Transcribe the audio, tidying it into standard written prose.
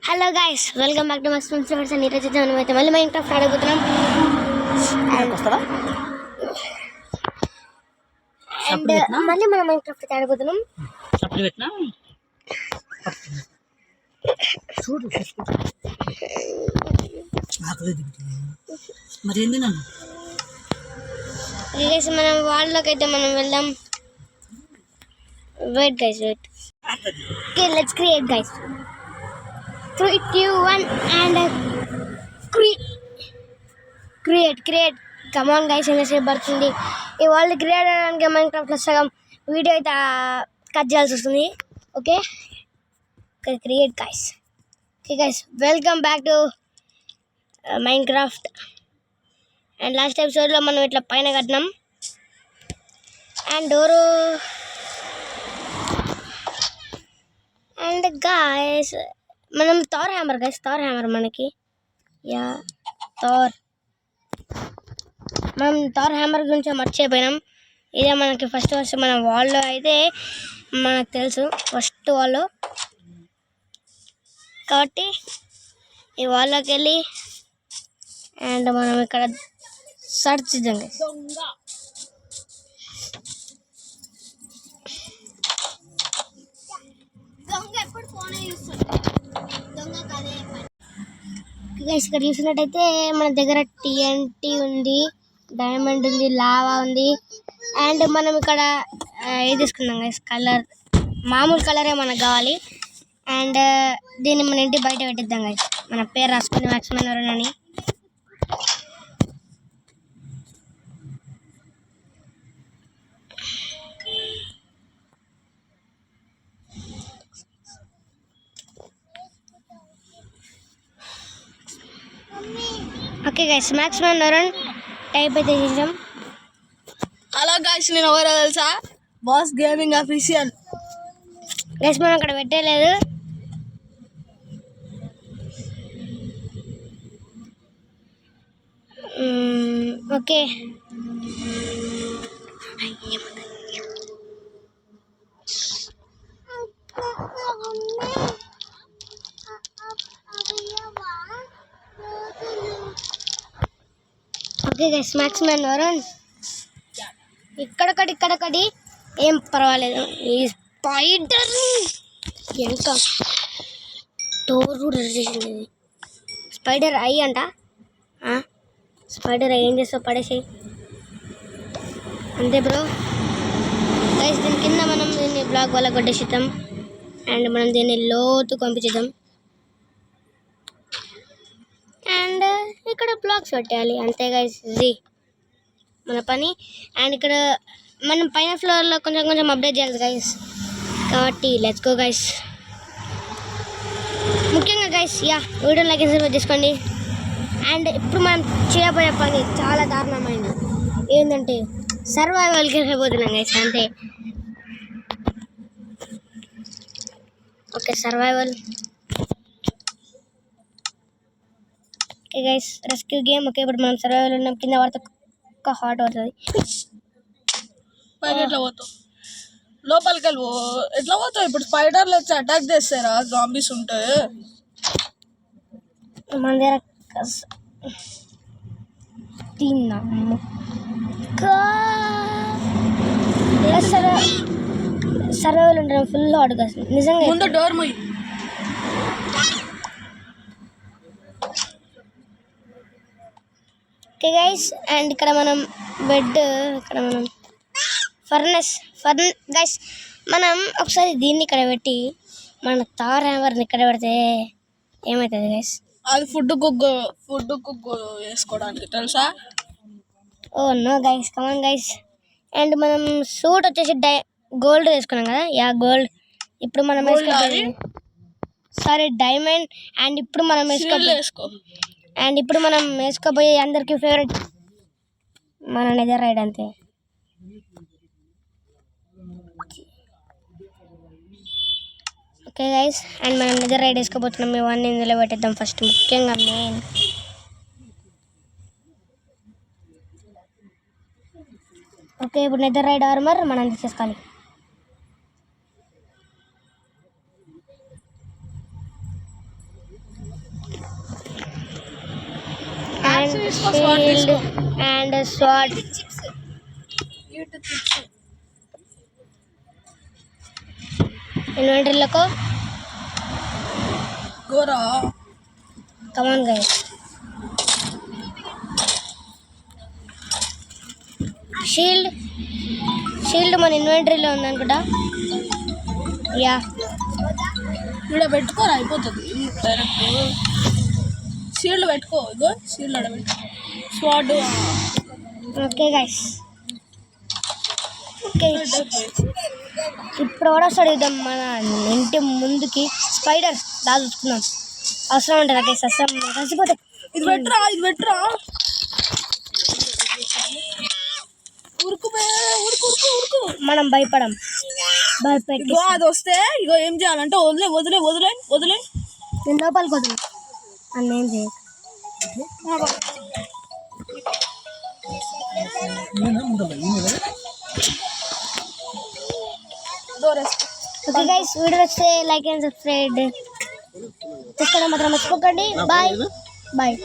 Hello guys, welcome back to my friends. And ఈరోజు మనం అయితే మళ్ళీ మైన్క్రాఫ్ట్ ఆడబోతున్నాం. అండ్ మళ్ళీ మనం మైన్క్రాఫ్ట్ ఆడబోతున్నాం. మనం వాళ్ళకి అయితే మనం వెళ్దాం. Wait guys, wait. Okay, let's create guys. 3, 2, 1 and create. Come on guys, ఎంతసేపు పడుతుంది ఈ వరల్డ్ క్రియేట్ చేయడానికి? మైన్క్రాఫ్ట్లో సగం వీడియో అయితే కట్ చేయాల్సి వస్తుంది. Okay, create guys. Okay guys, welcome back to Minecraft. And last ఎపిసోడ్లో మనం ఇట్లా పైన కట్టినాం. And door. అండ్ గాయస్, మనం Thar hammer guys, Thar hammer మనకి. యా, మనం థార్ హ్యామర్ గురించి మర్చిపోయినాం. ఇదే మనకి ఫస్ట్ మన వాల్లో అయితే మనకు తెలుసు, ఫస్ట్ వాల్లో. కాబట్టి ఈ వాల్లోకి వెళ్ళి అండ్ మనం ఇక్కడ సర్చ్ చేద్దాం. ఇక్కడ చూసినట్టయితే మన దగ్గర TNT ఉంది, డైమండ్ ఉంది, లావా ఉంది. అండ్ మనం ఇక్కడ ఏది తీసుకుందాం గైస్? కలర్, మామూలు కలరే మనకు కావాలి. అండ్ దీన్ని మన ఇంటి బయట పెట్టిద్దాం గైస్. మన పేరు రాసుకుని మ్యాక్సిమం ఎవరైనా. ఓకే గైస్, మ్యాక్సిమం నరన్ టైప్ అయితే చేసాం. హలో గైస్, నేను ఎవరో తెలుసా? Boss gaming official guys. మనం అక్కడ పెట్టలేదు. ఓకే, ఓకే గైస్, మ్యాక్సిమం నరన్ ఇక్కడొకటి ఏం పర్వాలేదు. ఈ స్పైడర్ ఎంత డోర్ కూడా చేసింది. స్పైడర్ ఐ అంట. స్పైడర్ ఐ ఏం చేస్తావు? పడేసేయి అంతే బ్రో. గైస్, దీని కింద మనం దీన్ని బ్లాక్ వల్ల కొట్టేసిద్దాం. అండ్ మనం దీన్ని లోతు పంపించేద్దాం. అండ్ ఇక్కడ బ్లాక్స్ పెట్టేయాలి, అంతే గైస్, ఇది మన పని. అండ్ ఇక్కడ మనం పైన ఫ్లోర్లో కొంచెం అప్డేట్ చేయాలి గైస్. కాబట్టి లెట్స్ గో గైస్. ముఖ్యంగా గైస్, వీడియో లైక్ సబ్స్క్రైబ్ చేసుకోండి. అండ్ ఇప్పుడు మనం చేయబోయే పని చాలా దారుణమైనది. ఏంటంటే సర్వైవల్కి వెళ్ళిపోతున్నాం గైస్, అంతే. Okay, survival. Okay guys, rescue game. Okay, ఇప్పుడు మనం సర్వైవల్ ఉన్నాం. కింద పడితే ఒక్క హార్ట్ అవుతుంది. పైకి ఎట్లా పోతావు? లోపలికి వెళ్ళి ఎట్లా పోతావు? ఇప్పుడు స్పైడర్లు వచ్చి అటాక్ చేస్తారా? జాంబీస్ ఉంటే మన దగ్గర సర్వైవల్ ఉంటాం. ఫుల్ హార్ట్ కాదు నిజంగా. ముందు డోర్ మొయ్యి. ఓకే గైస్, అండ్ ఇక్కడ మనం బెడ్, ఇక్కడ మనం ఫర్నెస్ గైస్. మనం ఒకసారి దీన్ని ఇక్కడ పెట్టి మన థార్ హ్యామర్ని ఇక్కడ పెడితే ఏమవుతుంది గైస్? అది ఫుడ్ కుక్ వేసుకోవడానికి తెలుసా? Oh no guys, come on guys. And మనం సూట్ వచ్చేసి గోల్డ్ వేసుకున్నాం కదా. గోల్డ్. ఇప్పుడు మనం డైమండ్. అండ్ ఇప్పుడు మనం వేసుకోబోయే అందరికి ఫేవరెట్ మన నెదర్ రైడ్, అంతే. ఓకే గైస్, అండ్ మనం నెదర్ రైడ్ వేసుకోబోతున్నాం. ఇవన్నీ ఇందులో పెట్టేద్దాం ఫస్ట్, ముఖ్యంగా మెయిన్. ఓకే, ఇప్పుడు నెదర్ రైడ్ ఆర్మర్ మనం తీసేసుకోవాలి. తీసుకో స్వాట్ షీల్డ్ తీసుకో అండ్ స్వాట్. ఇన్వెంటరీలకు గోరా కమాన్ గైస్. షీల్డ్ మన ఇన్వెంటరీలో ఉందనుకుంటా. యా ఇక్కడ పెట్టుకోరా అయిపోతుంది డైరెక్ట్. షీల్డ్ పెట్టుకో, ఇగో షీల్డ్ ఆడ పెట్టుకో. స్వాడ్ ఓకే గైస్. ఓకే ఇప్పుడు కూడా అడుగుదాం మన ఇంటి ముందుకి స్పైడర్ దాచుకుందాం. అవసరం ఉంటుంది గైస్, అసలు కలిసిపోతే. ఇది పెట్టురా, ఇది పెట్టురా. ఉరుకు ఉరుకు ఉరుకు ఉరుకు. మనం భయపెట్టి ఇగో అది వస్తే ఇగో ఏం చేయాలంటే వదిలే. నేను లోపలికి వదిలే అన్న ఏం చేయ. ఓకే గైస్, వీడియో వస్తే లైక్ అండ్ సబ్స్క్రైబ్ చేసుకోవడం మాత్రం మర్చిపోకండి. బాయ్.